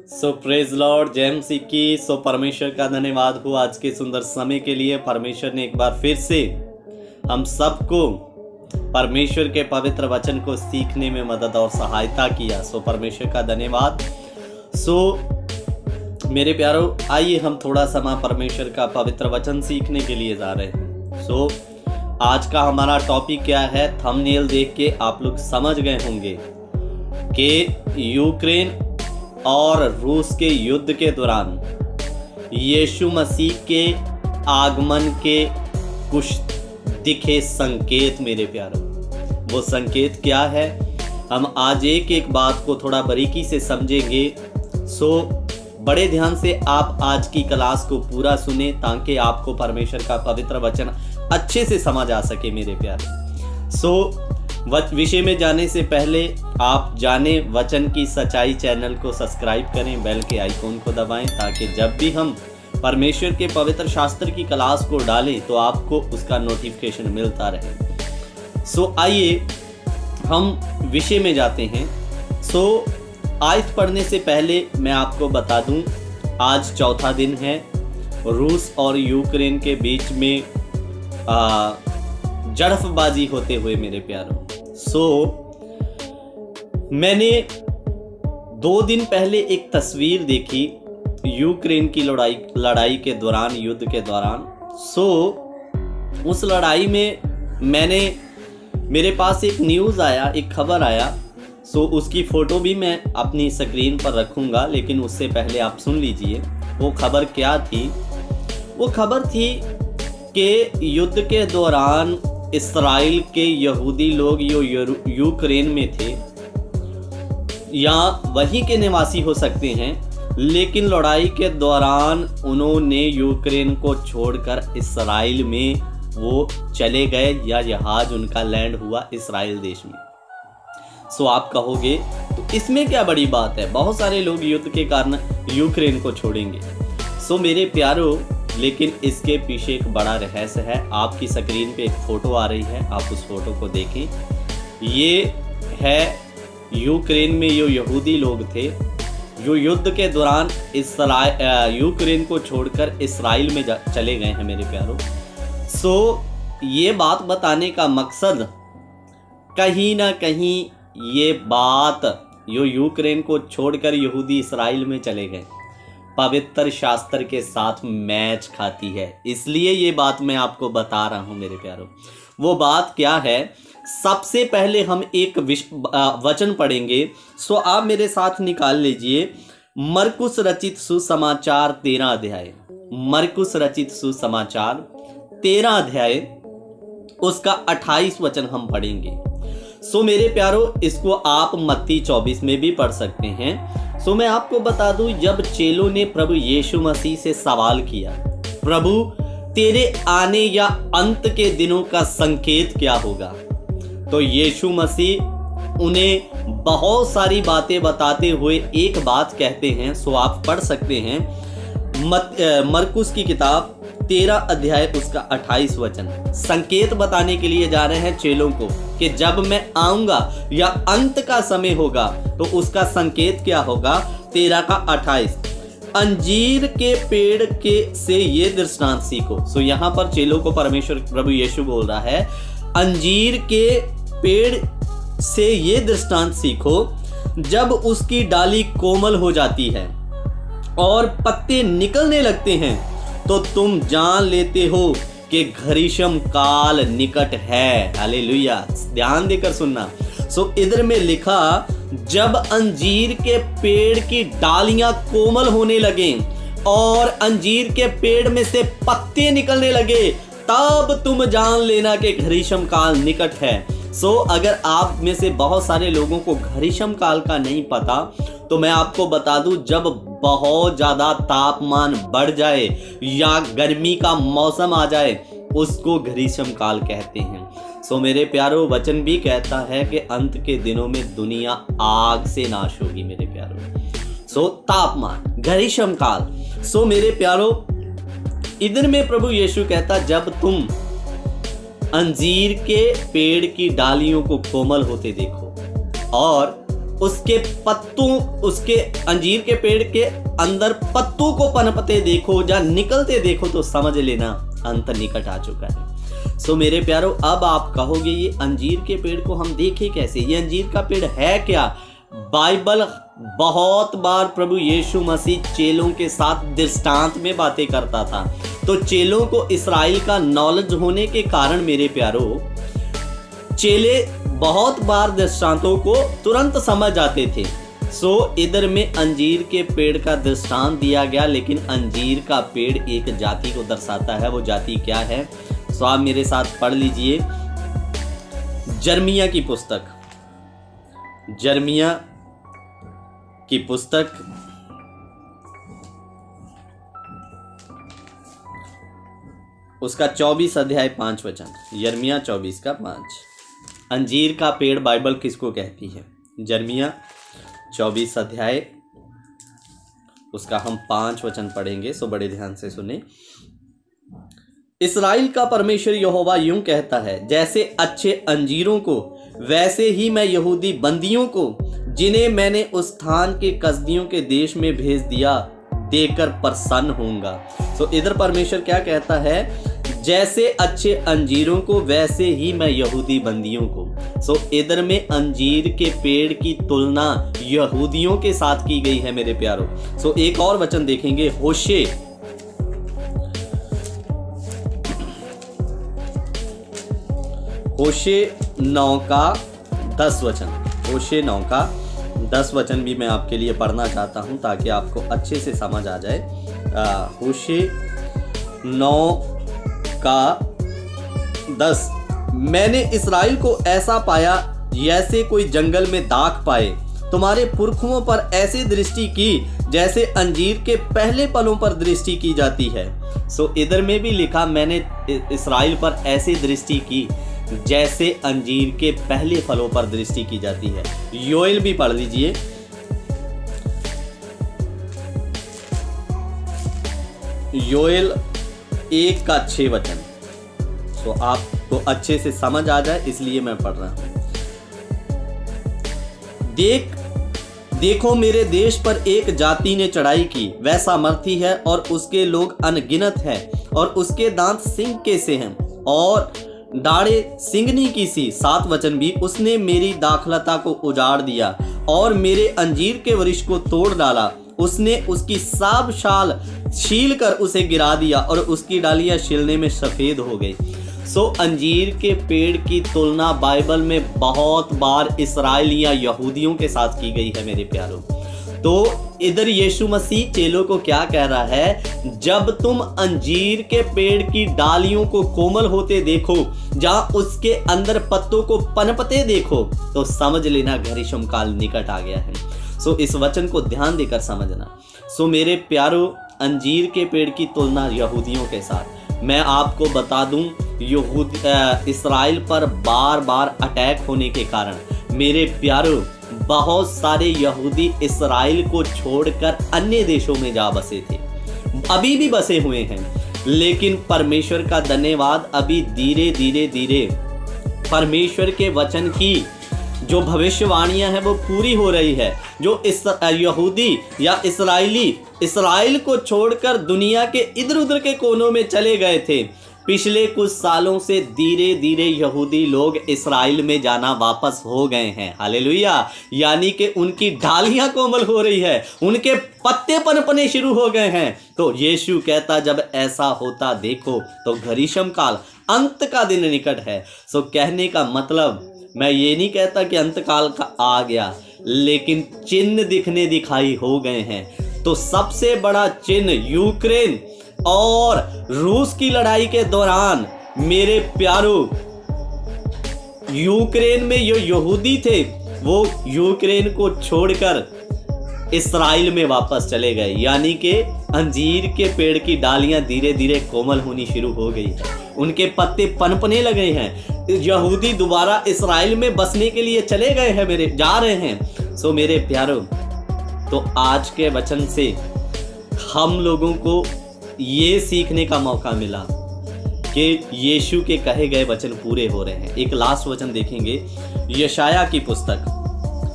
सो praise Lord, जय मसीह की। सो परमेश्वर का धन्यवाद हो आज के सुंदर समय के लिए। परमेश्वर ने एक बार फिर से हम सबको परमेश्वर के पवित्र वचन को सीखने में मदद और सहायता किया। सो परमेश्वर का धन्यवाद। सो मेरे प्यारो, आइए हम थोड़ा समय परमेश्वर का पवित्र वचन सीखने के लिए जा रहे हैं। सो आज का हमारा टॉपिक क्या है, थंबनेल देख के आप लोग समझ गए होंगे कि यूक्रेन और रूस के युद्ध के दौरान यीशु मसीह के आगमन के कुछ दिखे संकेत। मेरे प्यारो, वो संकेत क्या है, हम आज एक एक बात को थोड़ा बारीकी से समझेंगे। सो बड़े ध्यान से आप आज की क्लास को पूरा सुने ताकि आपको परमेश्वर का पवित्र वचन अच्छे से समझ आ सके मेरे प्यारे। सो विषय में जाने से पहले आप जाने वचन की सच्चाई चैनल को सब्सक्राइब करें, बेल के आइकॉन को दबाएं ताकि जब भी हम परमेश्वर के पवित्र शास्त्र की क्लास को डालें तो आपको उसका नोटिफिकेशन मिलता रहे। सो आइए हम विषय में जाते हैं। सो आयत पढ़ने से पहले मैं आपको बता दूं, आज चौथा दिन है रूस और यूक्रेन के बीच में झड़पबाजी होते हुए मेरे प्यारों। सो मैंने 2 दिन पहले एक तस्वीर देखी यूक्रेन की लड़ाई के दौरान, युद्ध के दौरान। सो उस लड़ाई में मेरे पास एक न्यूज़ आया, एक खबर आया। सो उसकी फ़ोटो भी मैं अपनी स्क्रीन पर रखूँगा, लेकिन उससे पहले आप सुन लीजिए वो खबर क्या थी। वो खबर थी कि युद्ध के दौरान इस्राएल के यहूदी लोग जो यूक्रेन में थे या वहीं के निवासी हो सकते हैं, लेकिन लड़ाई के दौरान उन्होंने यूक्रेन को छोड़कर इस्राएल में वो चले गए या जहाज उनका लैंड हुआ इस्राएल देश में। सो आप कहोगे तो इसमें क्या बड़ी बात है, बहुत सारे लोग युद्ध के कारण यूक्रेन को छोड़ेंगे। सो मेरे प्यारो, लेकिन इसके पीछे एक बड़ा रहस्य है। आपकी स्क्रीन पे एक फ़ोटो आ रही है, आप उस फोटो को देखें। ये है यूक्रेन में जो यहूदी लोग थे जो युद्ध के दौरान यूक्रेन को छोड़कर इस्राएल में चले गए हैं मेरे प्यारो। सो ये बात बताने का मकसद, कहीं ना कहीं ये बात जो यूक्रेन को छोड़कर यहूदी इस्राएल में चले गए पवित्र शास्त्र के साथ मैच खाती है, इसलिए ये बात मैं आपको बता रहा हूं मेरे प्यारों। वो बात क्या है, सबसे पहले हम एक वचन पढ़ेंगे। सो आप मेरे साथ निकाल लीजिए मरकुस रचित सुसमाचार 13 अध्याय। मरकुस रचित सुसमाचार 13 अध्याय उसका 28 वचन हम पढ़ेंगे। सो मेरे प्यारो, इसको आप मत्ती 24 में भी पढ़ सकते हैं। सो मैं आपको बता दूं, जब चेलों ने प्रभु यीशु मसीह से सवाल किया, प्रभु तेरे आने या अंत के दिनों का संकेत क्या होगा, तो यीशु मसीह उन्हें बहुत सारी बातें बताते हुए एक बात कहते हैं। सो आप पढ़ सकते हैं मरकुस की किताब 13 अध्याय उसका 28 वचन। संकेत बताने के लिए जा रहे हैं चेलों को कि जब मैं आऊंगा या अंत का समय होगा तो उसका संकेत क्या होगा। 13 का 28, अंजीर के पेड़ के से ये दृष्टांत सीखो। सो यहाँ पर चेलों को परमेश्वर प्रभु यीशु बोल रहा है, अंजीर के पेड़ से ये दृष्टांत सीखो, जब उसकी डाली कोमल हो जाती है और पत्ते निकलने लगते हैं तो तुम जान लेते हो कि ग्रीष्म काल निकट है। हालेलुया, ध्यान देकर सुनना। सो इधर में लिखा, जब अंजीर के पेड़ की डालियां कोमल होने लगे और अंजीर के पेड़ में से पत्ते निकलने लगे, तब तुम जान लेना कि ग्रीष्म काल निकट है। सो अगर आप में से बहुत सारे लोगों को ग्रीष्म काल का नहीं पता तो मैं आपको बता दूं, जब बहुत ज़्यादा तापमान बढ़ जाए या गर्मी का मौसम आ जाए उसको ग्रीष्म काल कहते हैं। सो मेरे प्यारो, वचन भी कहता है कि अंत के दिनों में दुनिया आग से नाश होगी मेरे प्यारो। सो तापमान, ग्रीष्म काल। सो मेरे प्यारो, इधर में प्रभु यीशु कहता, जब तुम अंजीर के पेड़ की डालियों को कोमल होते देखो और उसके पत्तों, उसके अंजीर के पेड़ के अंदर पत्तों को पनपते देखो या निकलते देखो तो समझ लेना अंत निकट आ चुका है। सो मेरे प्यारो, अब आप कहोगे ये अंजीर के पेड़ को हम देखें कैसे, ये अंजीर का पेड़ है क्या? बाइबल बहुत बार प्रभु यीशु मसीह चेलों के साथ दृष्टांत में बातें करता था, तो चेलों को इस्राएल का नॉलेज होने के कारण मेरे प्यारो, चेले बहुत बार दृष्टांतों को तुरंत समझ जाते थे। सो इधर में अंजीर के पेड़ का दृष्टांत दिया गया, लेकिन अंजीर का पेड़ एक जाति को दर्शाता है। वो जाति क्या है? सो आप मेरे साथ पढ़ लीजिए जर्मिया की पुस्तक, जर्मिया की पुस्तक उसका 24 अध्याय 5 वचन, यर्मिया 24 का 5। अंजीर का पेड़ बाइबल किसको कहती है? जर्मिया 24 अध्याय उसका हम 5 वचन पढ़ेंगे, सो बड़े ध्यान से सुने। इस्राएल का परमेश्वर यहोवा यूं कहता है, जैसे अच्छे अंजीरों को वैसे ही मैं यहूदी बंदियों को, जिन्हें मैंने उस स्थान के कसदियों के देश में भेज दिया, देकर प्रसन्न होऊंगा। सो इधर परमेश्वर क्या कहता है? जैसे अच्छे अंजीरों को वैसे ही मैं यहूदी बंदियों को। सो इधर में अंजीर के पेड़ की तुलना यहूदियों के साथ की गई है मेरे प्यारों। सो एक और वचन देखेंगे, होशे होशे 9 का 10 वचन, होशे 9 का 10 वचन भी मैं आपके लिए पढ़ना चाहता हूं ताकि आपको अच्छे से समझ आ जाए। होशे 9 का 10, मैंने इस्राएल को ऐसा पाया जैसे कोई जंगल में दाख पाए, तुम्हारे पुरखों पर ऐसी दृष्टि की जैसे अंजीर के पहले फलों पर दृष्टि की जाती है। सो इधर में भी लिखा, मैंने इस्राएल पर ऐसी दृष्टि की जैसे अंजीर के पहले फलों पर दृष्टि की जाती है। योएल भी पढ़ लीजिए, योएल 1 का 6 वचन। सो आपको अच्छे से समझ आ जाए इसलिए मैं पढ़ रहा हूं। देखो मेरे देश पर एक जाति ने चढ़ाई की, वह सामर्थी है और उसके लोग अनगिनत हैं, और उसके दांत सिंह के से हैं और दाढ़े सिंगनी की सी। 7 वचन भी, उसने मेरी दाखलता को उजाड़ दिया और मेरे अंजीर के वृक्ष को तोड़ डाला। उसने उसकी सब शाल छील कर उसे गिरा दिया और उसकी डालियां छिलने में सफेद हो गई। सो अंजीर के पेड़ की तुलना बाइबल में बहुत बार इस्राएल या यहूदियों के साथ की गई है मेरे प्यारों। तो इधर यीशु मसीह चेलों को क्या कह रहा है? जब तुम अंजीर के पेड़ की डालियों को कोमल होते देखो, जहां उसके अंदर पत्तों को पनपते देखो, तो समझ लेना ग्रीष्म काल निकट आ गया है। सो इस वचन को ध्यान देकर समझना। सो मेरे प्यारों, अंजीर के पेड़ की तुलना यहूदियों के साथ। मैं आपको बता दूं, इस्राएल पर बार बार अटैक होने के कारण मेरे प्यारों, बहुत सारे यहूदी इस्राएल को छोड़कर अन्य देशों में जा बसे थे, अभी भी बसे हुए हैं। लेकिन परमेश्वर का धन्यवाद, अभी धीरे धीरे धीरे परमेश्वर के वचन की जो भविष्यवाणियां हैं वो पूरी हो रही है। जो यहूदी या इस्राएली इस्राएल को छोड़कर दुनिया के इधर उधर के कोनों में चले गए थे, पिछले कुछ सालों से धीरे धीरे यहूदी लोग इस्राएल में जाना वापस हो गए हैं। हालेलुया। यानी कि उनकी डालियां कोमल हो रही है, उनके पत्ते पनपने शुरू हो गए हैं। तो यीशु कहता, जब ऐसा होता देखो तो ग्रीष्म काल, अंत का दिन निकट है। सो कहने का मतलब, मैं ये नहीं कहता कि अंत काल का आ गया, लेकिन चिन्ह दिखाई हो गए हैं। तो सबसे बड़ा चिन्ह यूक्रेन और रूस की लड़ाई के दौरान मेरे प्यारों, यूक्रेन में जो यहूदी थे वो यूक्रेन को छोड़कर इस्राएल में वापस चले गए। यानी कि अंजीर के पेड़ की डालियां धीरे धीरे कोमल होनी शुरू हो गई है, उनके पत्ते पनपने लगे हैं। यहूदी दोबारा इस्राएल में बसने के लिए चले गए हैं, जा रहे हैं। सो मेरे प्यारों, तो आज के वचन से हम लोगों को ये सीखने का मौका मिला कि यीशु के कहे गए वचन पूरे हो रहे हैं। एक लास्ट वचन देखेंगे, यशाया की पुस्तक,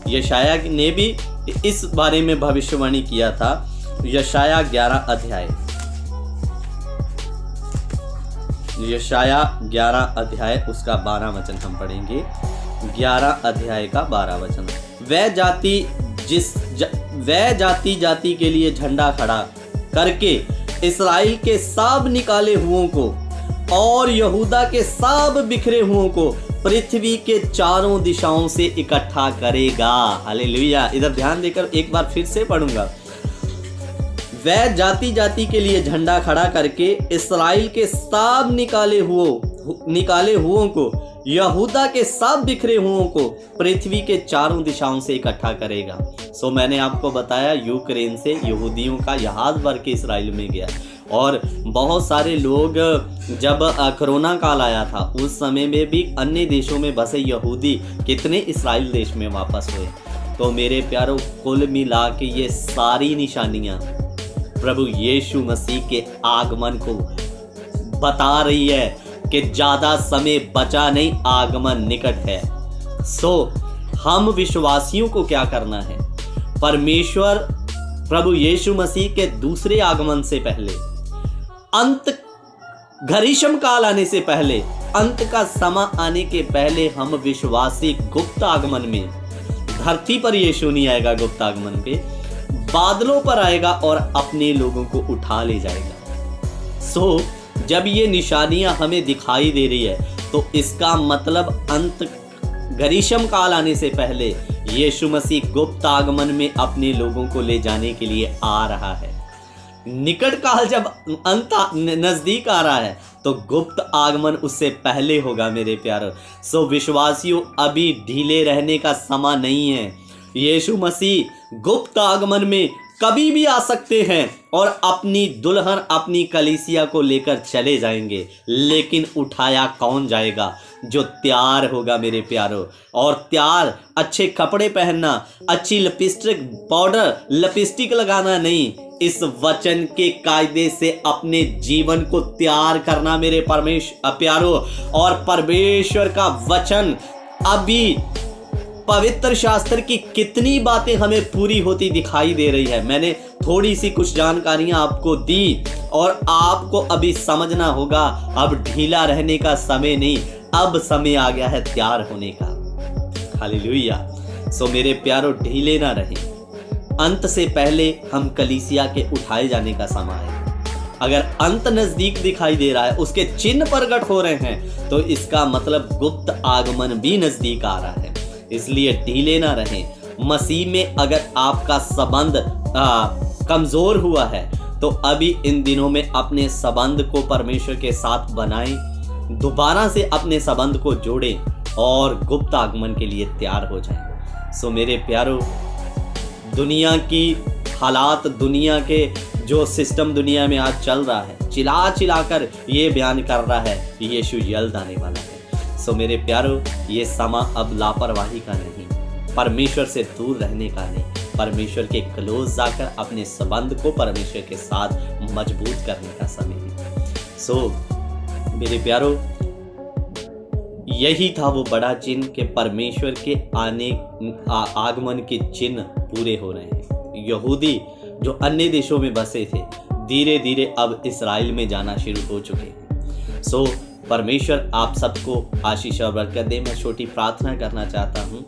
यशाया ने भी इस बारे में भविष्यवाणी किया था। यशाया 11 अध्याय, यशाया 11 अध्याय उसका 12 वचन हम पढ़ेंगे। 11 अध्याय का 12 वचन। वह जाति के लिए झंडा खड़ा करके इस्राएल के सब निकाले हुओं को और यहूदा के सब बिखरे हुओं को पृथ्वी के चारों दिशाओं से इकट्ठा करेगा। हालेलुया। इधर ध्यान देकर एक बार फिर से पढ़ूंगा। वह जाति के लिए झंडा खड़ा करके इस्राएल के सब निकाले हुओं को यहूदा के सब बिखरे हुओं को पृथ्वी के चारों दिशाओं से इकट्ठा करेगा। सो मैंने आपको बताया यूक्रेन से यहूदियों का जहाज भर के इस्राएल में गया और बहुत सारे लोग, जब कोरोना काल आया था उस समय में भी अन्य देशों में बसे यहूदी कितने इस्राएल देश में वापस हुए। तो मेरे प्यारों, कुल मिला के ये सारी निशानियां प्रभु यीशु मसीह के आगमन को बता रही है कि ज्यादा समय बचा नहीं, आगमन निकट है। सो हम विश्वासियों को क्या करना है? परमेश्वर प्रभु यीशु मसीह के दूसरे आगमन से पहले, अंत ग्रीष्म काल आने से पहले, अंत का समय आने के पहले हम विश्वासी गुप्त आगमन में, धरती पर यीशु नहीं आएगा, गुप्त आगमन पे बादलों पर आएगा और अपने लोगों को उठा ले जाएगा। सो जब ये निशानियां हमें दिखाई दे रही है तो इसका मतलब अंत ग्रीष्म काल आने से पहले यीशु मसीह गुप्त आगमन में अपने लोगों को ले जाने के लिए आ रहा है। निकट काल जब अंत नजदीक आ रहा है तो गुप्त आगमन उससे पहले होगा मेरे प्यारों। सो विश्वासियों, अभी ढीले रहने का समय नहीं है। यीशु मसीह गुप्त आगमन में कभी भी आ सकते हैं और अपनी दुल्हन, अपनी कलीसिया को लेकर चले जाएंगे, लेकिन उठाया कौन जाएगा? जो तैयार होगा मेरे प्यारों। और तैयार अच्छे कपड़े पहनना, अच्छी लिपस्टिक लगाना नहीं, इस वचन के कायदे से अपने जीवन को तैयार करना मेरे प्यारों। और परमेश्वर का वचन, अभी पवित्र शास्त्र की कितनी बातें हमें पूरी होती दिखाई दे रही है। मैंने थोड़ी सी कुछ जानकारियां आपको दी और आपको अभी समझना होगा, अब ढीला रहने का समय नहीं, अब समय आ गया है तैयार होने का। हालेलुया। सो मेरे प्यारों, ढीले ना रहें। अंत से पहले हम कलीसिया के उठाए जाने का समय है। अगर अंत नजदीक दिखाई दे रहा है, उसके चिन्ह प्रकट हो रहे हैं, तो इसका मतलब गुप्त आगमन भी नजदीक आ रहा है। इसलिए ढीले ना रहें। मसीह में अगर आपका संबंध कमजोर हुआ है तो अभी इन दिनों में अपने संबंध को परमेश्वर के साथ बनाएं, दोबारा से अपने संबंध को जोड़ें और गुप्त आगमन के लिए तैयार हो जाएं। सो मेरे प्यारों, दुनिया की हालात, दुनिया के जो सिस्टम दुनिया में आज चल रहा है, चिल्ला कर ये बयान कर रहा है यीशु जल्द आने वाला है। सो मेरे प्यारों, ये समय अब लापरवाही का नहीं, परमेश्वर से दूर रहने का नहीं, परमेश्वर के क्लोज जाकर अपने संबंध को परमेश्वर के साथ मजबूत करने का समय है। सो मेरे प्यारों, यही था वो बड़ा चिन्ह कि परमेश्वर के आगमन के चिन्ह पूरे हो रहे हैं। यहूदी जो अन्य देशों में बसे थे, धीरे धीरे अब इस्राएल में जाना शुरू हो चुके हैं। सो परमेश्वर आप सबको आशीष और बरकत दे। मैं छोटी प्रार्थना करना चाहता हूँ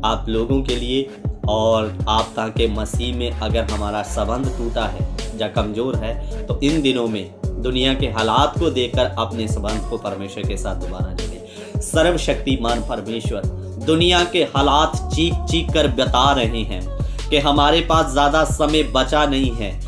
आप लोगों के लिए, और आप ताकि मसीह में अगर हमारा संबंध टूटा है या कमज़ोर है तो इन दिनों में दुनिया के हालात को देखकर अपने संबंध को परमेश्वर के साथ दोबारा जोड़ें। सर्वशक्तिमान परमेश्वर, दुनिया के हालात चीख कर बता रहे हैं कि हमारे पास ज़्यादा समय बचा नहीं है,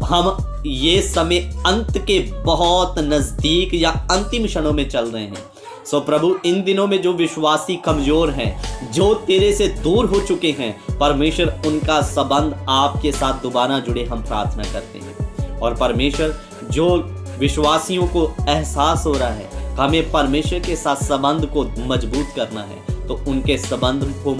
हम ये समय अंत के बहुत नजदीक या अंतिम क्षणों में चल रहे हैं। सो प्रभु, इन दिनों में जो विश्वासी कमजोर हैं, जो तेरे से दूर हो चुके हैं, परमेश्वर उनका संबंध आपके साथ दोबारा जुड़े, हम प्रार्थना करते हैं। और परमेश्वर, जो विश्वासियों को एहसास हो रहा है हमें परमेश्वर के साथ संबंध को मजबूत करना है, तो उनके संबंध को